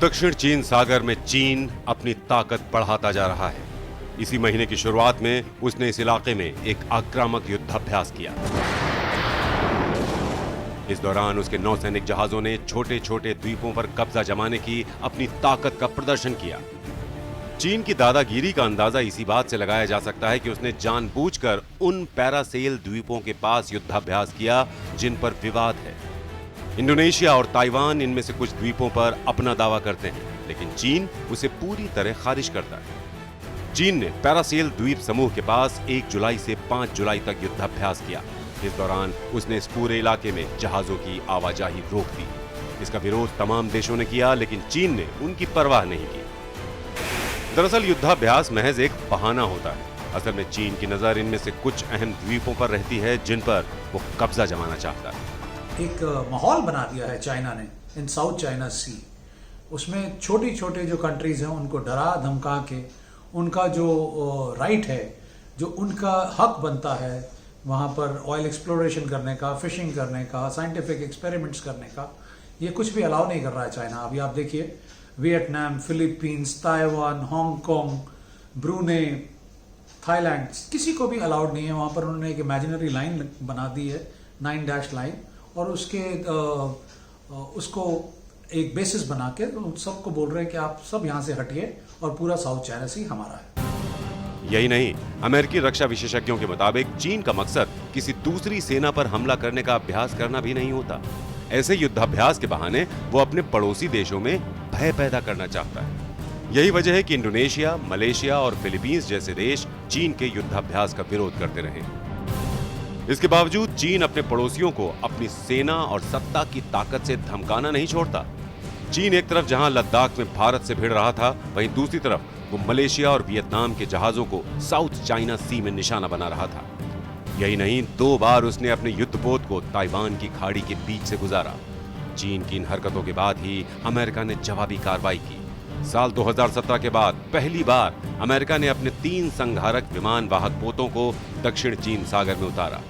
दक्षिण चीन सागर में चीन अपनी ताकत बढ़ाता जा रहा है। इसी महीने की शुरुआत में उसने इस इलाके में एक आक्रामक युद्धाभ्यास किया। इस दौरान उसके नौसैनिक जहाजों ने छोटे छोटे द्वीपों पर कब्जा जमाने की अपनी ताकत का प्रदर्शन किया। चीन की दादागिरी का अंदाजा इसी बात से लगाया जा सकता है कि उसने जानबूझकर उन पैरासेल द्वीपों के पास युद्धाभ्यास किया जिन पर विवाद है। इंडोनेशिया और ताइवान इनमें से कुछ द्वीपों पर अपना दावा करते हैं, लेकिन चीन उसे पूरी तरह खारिज करता है। चीन ने पैरासेल द्वीप समूह के पास 1 जुलाई से 5 जुलाई तक युद्धाभ्यास किया। इस दौरान उसने इस पूरे इलाके में जहाजों की आवाजाही रोक दी। इसका विरोध तमाम देशों ने किया, लेकिन चीन ने उनकी परवाह नहीं की। दरअसल युद्धाभ्यास महज एक बहाना होता है। असल में चीन की नजर इनमें से कुछ अहम द्वीपों पर रहती है जिन पर वो कब्जा जमाना चाहता है। एक माहौल बना दिया है चाइना ने इन साउथ चाइना सी। उसमें छोटी छोटे जो कंट्रीज हैं उनको डरा धमका के उनका जो राइट है, जो उनका हक बनता है वहाँ पर ऑयल एक्सप्लोरेशन करने का, फिशिंग करने का, साइंटिफिक एक्सपेरिमेंट्स करने का, ये कुछ भी अलाउ नहीं कर रहा है चाइना। अभी आप देखिए Vietnam, Philippines, Taiwan, Hong Kong, ब्रूने, Thailand, किसी को भी अलाउड नहीं है। वहाँ पर उन्होंने एक इमेजिनरी लाइन बना दी है, 9 डैश लाइन, और उसको एक बेसिस बना के सबको बोल रहे हैं कि आप सब यहां से हटिए और पूरा साउथ चाइना सी हमारा है। यही नहीं, अमेरिकी रक्षा विशेषज्ञों के मुताबिक चीन का मकसद किसी दूसरी सेना पर हमला करने का अभ्यास करना भी नहीं होता। ऐसे युद्धाभ्यास के बहाने वो अपने पड़ोसी देशों में भय पैदा करना चाहता है। यही वजह है कि इंडोनेशिया, मलेशिया और फिलीपींस जैसे देश चीन के युद्धाभ्यास का विरोध करते रहे। इसके बावजूद चीन अपने पड़ोसियों को अपनी सेना और सत्ता की ताकत से धमकाना नहीं छोड़ता। चीन एक तरफ जहां लद्दाख में भारत से भिड़ रहा था, वहीं दूसरी तरफ वो मलेशिया और वियतनाम के जहाजों को साउथ चाइना सी में निशाना बना रहा था। यही नहीं, 2 बार उसने अपने युद्धपोत को ताइवान की खाड़ी के बीच से गुजारा। चीन की इन हरकतों के बाद ही अमेरिका ने जवाबी कार्रवाई की। साल 2017 के बाद पहली बार अमेरिका ने अपने 3 संघारक विमान वाहक पोतों को दक्षिण चीन सागर में उतारा।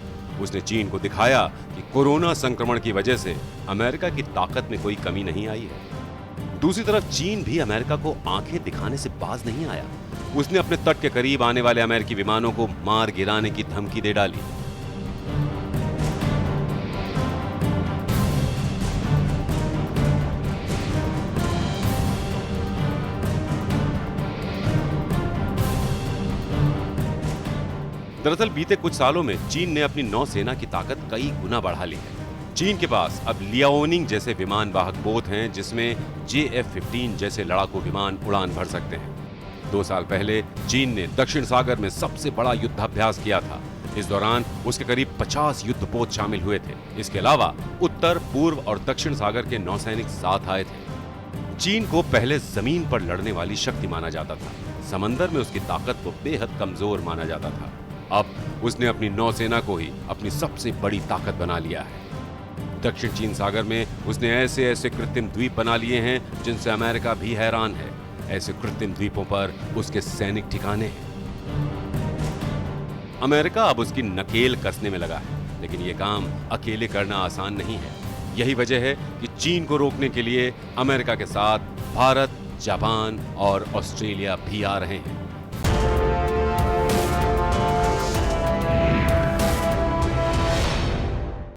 उसने चीन को दिखाया कि कोरोना संक्रमण की वजह से अमेरिका की ताकत में कोई कमी नहीं आई है। दूसरी तरफ चीन भी अमेरिका को आंखें दिखाने से बाज नहीं आया। उसने अपने तट के करीब आने वाले अमेरिकी विमानों को मार गिराने की धमकी दे डाली। दरअसल बीते कुछ सालों में चीन ने अपनी नौसेना की ताकत कई गुना बढ़ा ली है। चीन के पास अब लियाओनिंग जैसे विमान वाहक पोत हैं, जिसमें JF-15 जैसे लड़ाकू विमान उड़ान भर सकते हैं। 2 साल पहले चीन ने दक्षिण सागर में सबसे बड़ा युद्धाभ्यास किया था। इस दौरान उसके करीब 50 युद्धपोत शामिल हुए थे। इसके अलावा उत्तर, पूर्व और दक्षिण सागर के नौसैनिक साथ आए थे। चीन को पहले जमीन पर लड़ने वाली शक्ति माना जाता था। समंदर में उसकी ताकत को बेहद कमजोर माना जाता था। अब उसने अपनी नौसेना को ही अपनी सबसे बड़ी ताकत बना लिया है। दक्षिण चीन सागर में उसने ऐसे ऐसे कृत्रिम द्वीप बना लिए हैं जिनसे अमेरिका भी हैरान है। ऐसे कृत्रिम द्वीपों पर उसके सैनिक ठिकाने हैं। अमेरिका अब उसकी नकेल कसने में लगा है, लेकिन यह काम अकेले करना आसान नहीं है। यही वजह है कि चीन को रोकने के लिए अमेरिका के साथ भारत, जापान और ऑस्ट्रेलिया भी आ रहे हैं।